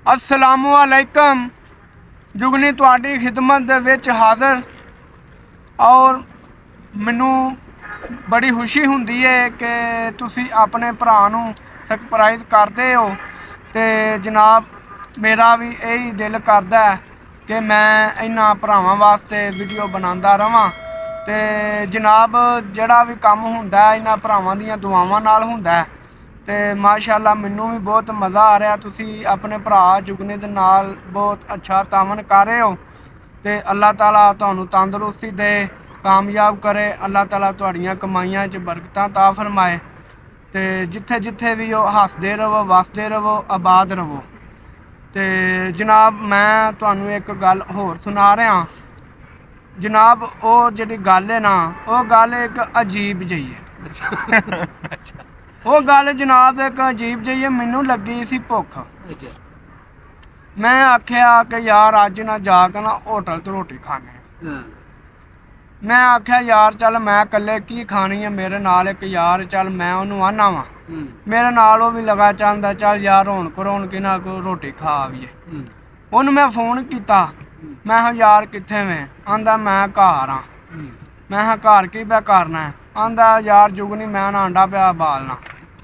अस्सलामु अलैकुम। जुगनी तुहाडी खिदमत दे विच हाज़र और मैनू बड़ी खुशी हुंदी है कि तुसी अपने भरा नूं सरप्राइज़ करदे हो। ते जनाब मेरा भी यही दिल करदा है कि मैं इन्हां भरावां वास्ते वीडियो बनांदा रवां। ते जनाब जिहड़ा भी काम हुंदा है इन्हां भरावां दीयां दुआवां नाल हुंदा है। ते माशाअल्लाह मैनू भी बहुत मज़ा आ रहा। तुसी अपने भरा जुगनी दे नाल बहुत अच्छा तामन कर रहे हो। ते अल्लाह ताला तुहानू तंदुरुस्ती दे, कामयाब करे। अल्लाह ताला तुहाड़ियां कमाइयां च बरकतां ता फरमाए। ते जिथे जिथे भी हो हसदे रवो, वसदे रवो, आबाद रवो। ते जनाब मैं तुहानू एक गल होर सुना रहा जनाब। वो जिहड़ी गल है ना, वो गल एक अजीब जी है। वो गल जनाब एक अजीब जी है। मैनू लगी सी भुख। मैं आख्या कि यार अज ना जाके ना होटल तो रोटी खाने। मैं आख्या यार चल मैं कल्ले की खानी है, मेरे नाल एक यार चल मैं उन्होंने आना वा। मेरे नाल वो भी लगा चलदा चल यार रौनक ना को रोटी खा आवीए। उन्हें मैं फोन किया, मैं यार कित्थे में? आंदा मैं घर हाँ। मैं घर की पे करना है? आंदा यार जुगनी मैं ना आंडा पिया बालना।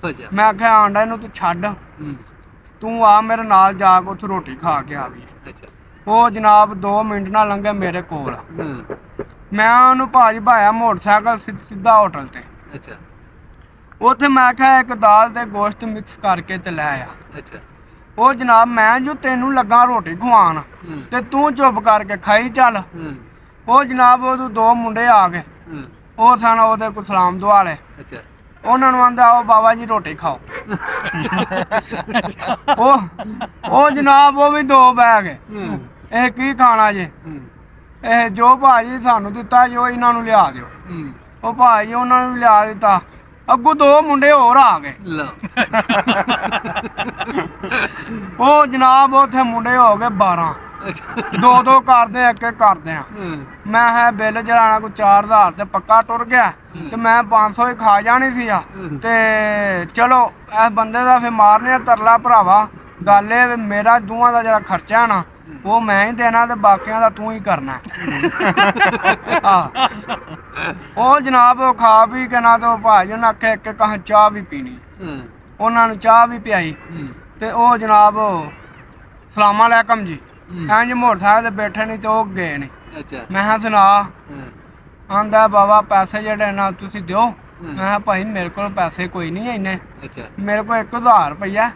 मैं आख्या आंडा इनू तू छड्ड, तू आ मेरे नाल जाके उत्थे रोटी खा के आवीए। वो जनाब 2 मिनट ना लंघे मेरे कोल। मैं उन्होंने भाजी भाया मोटरसाइकिल सीधा होटल ते। उत्थे मैं आख्या एक दाल ते गोश्त मिक्स करके ते लै आ। वो जनाब मैं जो तेनू लगा रोटी खवान ते तू चुप करके खाई चल। वो जनाब वो 2 मुंडे आ गए। वो सन ओहदे को सलाम दुआले। उन्होंने आंदा आओ बाबा जी रोटी खाओ। वो जनाब वो भी 2 बह गए। ਇਹ ਕੀ ਖਾਣਾ ਜੇ? ਇਹ ਜੋ ਭਾਜੀ ਸਾਨੂੰ ਦਿੱਤਾ ਜੋ ਇਹਨਾਂ ਨੂੰ ਲਿਆ ਦਿਓ। ਉਹ ਭਾਜੀ ਉਹਨਾਂ ਨੂੰ ਲਿਆ ਦਿੱਤਾ। ਅੱਗੋਂ 2 ਮੁੰਡੇ ਹੋਰ ਆ ਗਏ। ਉਹ ਜਨਾਬ ਉੱਥੇ ਮੁੰਡੇ ਹੋ ਗਏ 12। 2 ਕਰਦੇ ਇੱਕ ਕਰਦੇ ਆ। ਮੈਂ ਹੈ ਬਿੱਲ ਜਿਹੜਾ ਕੋਈ 4000 ਤੇ ਪੱਕਾ ਟੁਰ ਗਿਆ ਤੇ ਮੈਂ 500 ਹੀ ਖਾ ਜਾਣੀ ਸੀ ਆ। ਤੇ ਚਲੋ ਇਸ ਬੰਦੇ ਦਾ ਫਿਰ ਮਾਰਨੇ ਤਰਲਾ ਭਰਾਵਾ। ਗੱਲ ਇਹ ਮੇਰਾ ਦੋਵਾਂ ਦਾ ਜਿਹੜਾ ਖਰਚਾ ਨਾ वो मैं ही देना ते बाकियां दा तू ही करना। वो जनाब खा पी के ना तो भाजी ने आखे एक कहा चाह भी पीनी। उन्होंने चाह भी पियाई ते वो जनाब सलाम अलैकुम जी इंज मोटरसाइकिल बैठे नहीं तो वो गए नहीं। मैं सुना आंदा बाबा पैसे जेडे ना तुसी दिओ। मैं भाई मेरे को पैसे कोई नहीं है इन्ने। मेरे को 1000 रुपया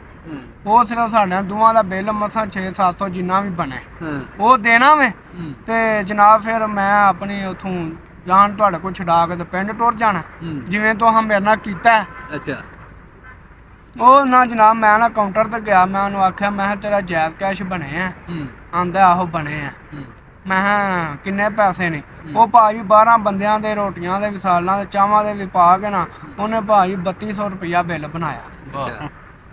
वो सिर्फ साढ़े दोवां दा बिल मसा 600-700 जिन्ना भी बने वो देना में। ते जनाब फिर मैं अपनी उथों जान तुहाडे को छड़ा के ते पिंड टुर जाना जिवें तुहां मेरे नाल कीता है। वो ना जनाब मैं ना काउंटर ते गया। मैं उन्होंने आख्या मैं तेरा जायज़ कैश बने हैं? आंदा आहो बने हैं। मैं किन्ने पैसे ने? वो भाई 12 बंदियां दे रोटियां दे विसालां दे चावां दे भी पा के ना उन्हें भाई 3200 रुपया बिल बनाया।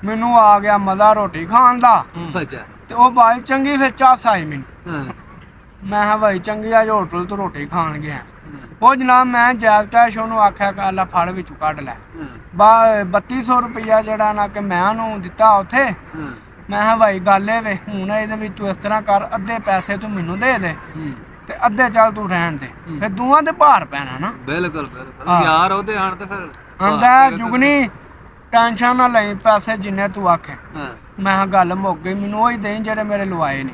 मैनू आ गया मज़ा रोटी खान दा। ते वो भाई चंगी फिर चास आई मैनू। मैं भाई चंगी अज होटल तो रोटी खान गया। वो जनाब मैं जायज़ कैश उन्होंने आख्या कल फड़ विचों कढ लै। 3200 रुपया जड़ा ना कि मैं उन्होंने दिता उत्थे। मैं भाई गल ए वे हुण इहदे तू इस तरह कर अद्धे पैसे तू मैनू दे दे ते अद्धे चल तू रहन दे। फिर दूआं ते भार पैना ना। बिल्कुल यार ओहदे आण ते फिर आंदा जुगनी टेंशन ना लई पैसे जिन्ने तू आखे। मैं गल मुक गई मैनू ही दें जेडे मेरे लवाए ने।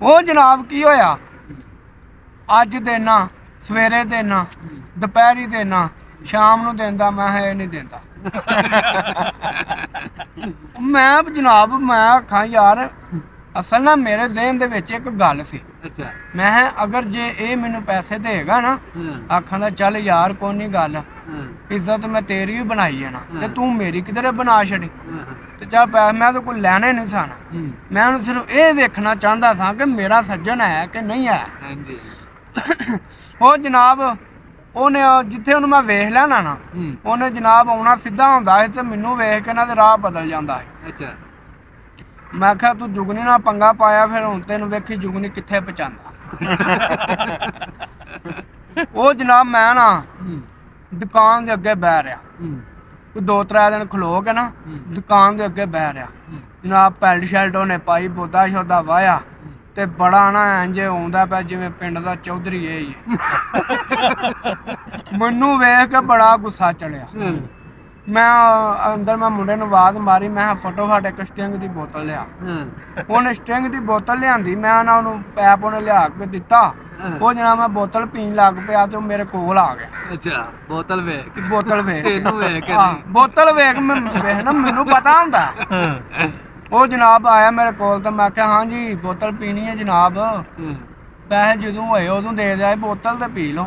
वो जनाब की होया अज देना सवेरे देना दोपहरी देना शाम नू देंदा। मैं ये नहीं देंदा। मैं जनाब मैं आखा यार असल ना मेरे ज़हन दे विच एक गल सी। मैं अगर जे ये मैनू पैसे देगा ना आखा दा चल यार कोई नहीं गल इज्जत मैं तेरी भी बनाई है ना ते तू मेरी किधर बना छड़ी। ते चल पैसे मैं तो कोई लैने नहीं सा ना। मैं उन्हें सिर्फ ये देखना चाहता था कि मेरा सज्जन है कि नहीं है। वो जनाब उन्हें जिथे उन्हें मैं वेख लेना ना उन्हें जनाब आना सीधा होंदा है ते मैनू वेख के ना ते राह बदल जाता है। मैं आख्या तू जुगनी ना पंगा पाया फिर हुण तेनू वेखी जुगनी कित्थे पहुंचांदा। वो जनाब मैं ना दुकान के अगे बह रहा कोई 2-3 दिन खलो के ना दुकान के अगे बह रहा। जनाब पैंट शर्ट उन्हें पाई बोदा शोदा वाया ते बड़ा ना इंज आउंदा पिया जिवें पिंड दा चौधरी है मैनू वेख के बड़ा गुस्सा चढ़िया मैं अंदर मैं मुंडे नूं आवाज़ मारी मैं फटोफट एक स्टिंग दी बोतल लिया उन्हें स्टिंग दी बोतल लियांदी मैं ना उन्हों पैप उन्हें लिया के दिता वो जनाब मैं बोतल पीन लग पिया तो मेरे कोल आ गया। अच्छा बोतल वेख बोतल वेख तेनू वेख के हाँ बोतल वेख ना मैनू पता हुंदा वो जनाब आया मेरे कोल तो मैं हाँ जी बोतल पीनी है जनाब पैसे जदों होए उदों दे दिया बोतल तो पी लो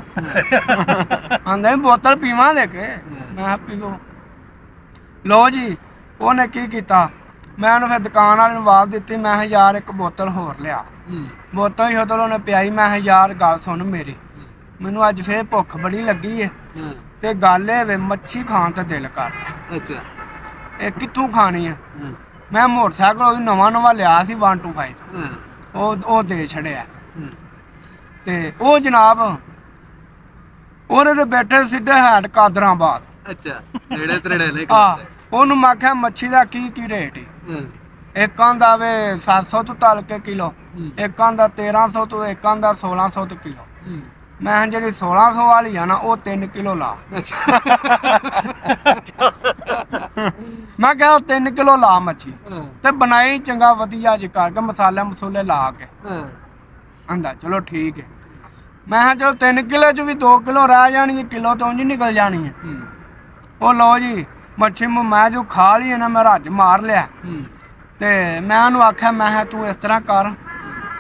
आंदा बोतल पीवां दे के मैं पीओ लो जी उन्हें की कीता मैं उन्हें फिर दुकान वाले नूं आवाज़ दित्ती मैं यार एक बोतल होर लिया बोतल शोतल उन्हें पियाई मैं यार गल सुन मेरी मैनू अज फिर भुख बड़ी लगी है ते गल ए मच्छी खान ते दिल करदा अच्छा ये कित्थों खानी है मैं मोटरसाइकिल ओहदी नवां लिया सी 125 ਉਹ ਦੇ ਛੜਿਆ ਤੇ ਉਹ ਜਨਾਬ ਉਹਦੇ ਤੇ ਬੈਠੇ ਸਿੱਧੇ ਹੈਡ ਕਾਦਰਾਬਾਦ ਅੱਛਾ ਨੇੜੇ ਤੇੜੇ ਨੇ ਆ ਉਹਨੂੰ ਮੈਂ ਕਿਹਾ ਮੱਛੀ ਦਾ ਕੀ ਰੇਟ ਹੈ ਇੱਕ ਆਂਦਾ ਵੇ 700 ਤੋਂ ਤਲ ਕੇ ਕਿਲੋ ਇੱਕ ਆਂਦਾ 1300 ਤੋਂ ਇੱਕ ਆਂਦਾ 1600 ਤੋਂ ਕਿਲੋ ਮੈਂ ਕਿਹਾ ਜਿਹੜੀ 1600 ਵਾਲੀ ਆ ਨਾ ਉਹ 3 ਕਿਲੋ ਲਾ ਮੈਂ ਕਿਹਾ 3 ਕਿਲੋ ਲਾ ਮੱਛੀ ਤੇ ਬਣਾਈ ਚੰਗਾ ਵਧੀਆ ਜੀ ਕਰਕੇ ਮਸਾਲੇ ਮਸੂਲੇ ਲਾ ਕੇ ਆਂਦਾ ਚਲੋ ਠੀਕ ਹੈ ਮੈਂ ਕਿਹਾ ਚਲੋ 3 ਕਿਲੋ ਚ ਵੀ 2 ਕਿਲੋ ਰਹਿ ਜਾਣੀ ਹੈ ਕਿਲੋ ਤੋਂ ਉਂਝ ਨਿਕਲ ਜਾਣੀ ਹੈ ਉਹ ਲਓ ਜੀ ਮੱਛੀ ਮੈਂ ਜੋ ਖਾ ਲਈ ਹੈ ਨਾ ਮੈਂ ਰੱਜ ਮਾਰ ਲਿਆ ਤੇ ਮੈਂ ਉਹਨੂੰ ਆਖਿਆ ਮੈਂ ਕਿਹਾ ਤੂੰ ਇਸ ਤਰ੍ਹਾਂ ਕਰ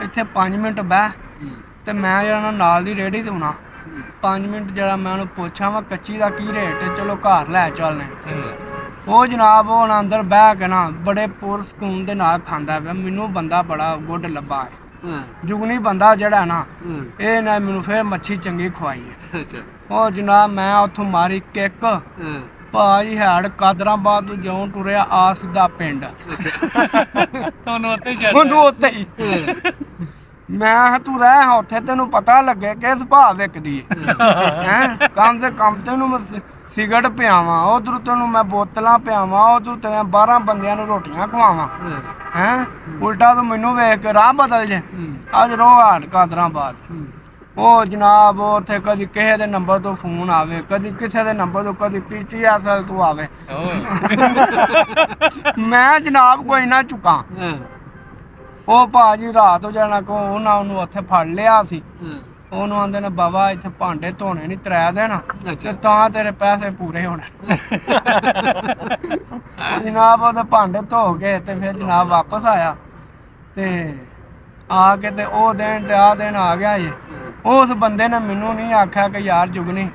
ਇੱਥੇ 5 ਮਿੰਟ ਬਹਿ ਤੇ ਮੈਂ ਜਿਹੜਾ ਨਾਲ ਦੀ ਰੇਹੜੀ ਤੇ ਹੋਣਾ 5 ਮਿੰਟ ਜਿਹੜਾ ਮੈਂ ਉਹਨੂੰ ਪੁੱਛਾਂ ਵਾ ਕੱਚੀ ਦਾ ਕੀ ਰੇਟ ਹੈ ਚਲੋ ਘਰ ਲੈ ਚੱਲਨੇ ਉਹ ਜਨਾਬ ਉਹ ਹੁਣ ਅੰਦਰ ਬਹਿ ਕੇ ਨਾ ਬੜੇ ਪੁਰ ਸਕੂਨ ਦੇ ਨਾਲ ਖਾਂਦਾ ਪਿਆ ਮੈਨੂੰ ਬੰਦਾ ਬੜਾ ਗੁੱਡ ਲੱਭਾ ਹੈ ਜੁਗਨੀ ਬੰਦਾ ਜਿਹੜਾ ਨਾ ਇਹ ਨਾ ਮੈਨੂੰ ਫਿਰ ਮੱਛੀ ਚੰਗੀ ਖਵਾਈ ਹੈ ਉਹ ਜਨਾਬ ਮੈਂ ਉੱਥੋਂ ਮਾਰੀ ਕਿੱਕ ਭਾਜੀ ਹੈਡ ਕਾਦਰਾਬਾਦ ਤੋਂ ਜਿਉਂ ਟੁਰਿਆ ਆ ਸਿੱਧਾ ਪਿੰਡ ਉਹਨੂੰ ਉੱਥੇ ਹੀ ਮੈਂ ਤੂੰ ਰਹਿ ਉੱਥੇ ਤੈਨੂੰ ਪਤਾ ਲੱਗੇ ਕਿਸ ਭਾਅ ਵਿਕਦੀ ਹੈ ਕੰਮ ਤੇ ਕੰਮ ਤੈਨੂੰ ਮੈਂ ਸਿਗਰਟ ਪਿਆਵਾਂ ਉਧਰ ਤੈਨੂੰ ਮੈਂ ਬੋਤਲਾਂ ਪਿਆਵਾਂ ਉਧਰ ਤੇਰੇ 12 ਬੰਦਿਆਂ ਨੂੰ ਰੋਟੀਆਂ ਖਵਾਵਾਂ ਹੈਂ ਉਲਟਾ ਤੂੰ ਮੈਨੂੰ ਵੇਖ ਕੇ ਰਾਹ ਬਦਲ ਜੇ ਅੱਜ ਰੋ ਹਾੜ ਕਾਦਰਾਬਾਦ ਉਹ ਜਨਾਬ ਉੱਥੇ ਕਦੀ ਕਿਸੇ ਦੇ ਨੰਬਰ ਤੋਂ ਫੋਨ ਆਵੇ ਕਦੀ ਕਿਸੇ ਦੇ ਨੰਬਰ ਤੋਂ ਕਦੀ PTSL ਤੋਂ ਆਵੇ ਮੈਂ ਜਨਾਬ ਕੋਈ ਨਾ ਚੁੱਕਾਂ ਉਹ ਭਾਜੀ ਰਾਤ ਹੋ ਜਾਣਾ ਕੋ ਉਹਨਾਂ ਉਹਨੂੰ ਉੱਥੇ ਫੜ ਲਿਆ ਸੀ ਉਹਨੂੰ ਆਂਦੇ ਨੇ ਬਾਬਾ ਇੱਥੇ ਭਾਂਡੇ ਧੋਣੇ ਨਹੀਂ 3 ਦਿਨ ਤੇ ਤਾਂ ਤੇਰੇ ਪੈਸੇ ਪੂਰੇ ਹੋਣੇ ਜਨਾਬ ਉਹਦੇ ਭਾਂਡੇ ਧੋ ਕੇ ਤੇ ਫਿਰ ਜਨਾਬ ਵਾਪਸ ਆਇਆ ਤੇ ਆ ਕੇ ਤੇ ਉਹ ਦਿਨ ਤੇ ਆ ਦਿਨ ਆ ਗਿਆ ਜੀ ਉਸ ਬੰਦੇ ਨੇ ਮੈਨੂੰ ਨਹੀਂ ਆਖਿਆ ਕਿ ਯਾਰ ਜੁਗਨੀ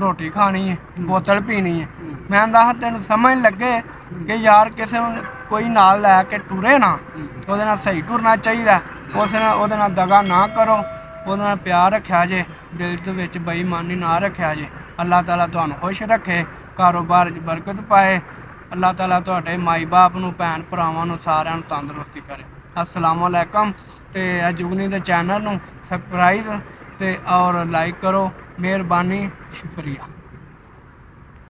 ਰੋਟੀ ਖਾਣੀ ਹੈ ਬੋਤਲ ਪੀਣੀ ਹੈ ਮੈਂ ਦੱਸ ਤੈਨੂੰ ਸਮਝ ਲੱਗੇ ਕਿ ਯਾਰ ਕਿਸੇ ਨੂੰ ਕੋਈ ਨਾਲ ਲੈ ਕੇ ਟੁਰੇ ਨਾ ਉਹਦੇ ਨਾਲ ਸਹੀ ਟੁਰਨਾ ਚਾਹੀਦਾ ਉਹਦੇ ਨਾਲ ਦਗਾ ਨਾ ਕਰੋ ਉਹਦੇ ਨਾਲ ਪਿਆਰ ਰੱਖਿਆ ਜੇ ਦਿਲ ਦੇ ਵਿੱਚ ਬੇਈਮਾਨੀ ਨਾ ਰੱਖਿਆ ਜੇ ਅੱਲਾਹ ਤਾਲਾ ਤੁਹਾਨੂੰ ਖੁਸ਼ ਰੱਖੇ ਕਾਰੋਬਾਰ 'ਚ ਬਰਕਤ ਪਾਏ ਅੱਲਾਹ ਤਾਲਾ ਤੁਹਾਡੇ ਮਾਈ ਬਾਪ ਨੂੰ ਭੈਣ ਭਰਾਵਾਂ ਨੂੰ ਸਾਰਿਆਂ ਨੂੰ ਤੰਦਰੁਸਤੀ ਕਰੇ अस्सलाम वालेकुम ते जुगनी दे चैनल नूं सबसक्राइब ते और लाइक करो मेहरबानी शुक्रिया।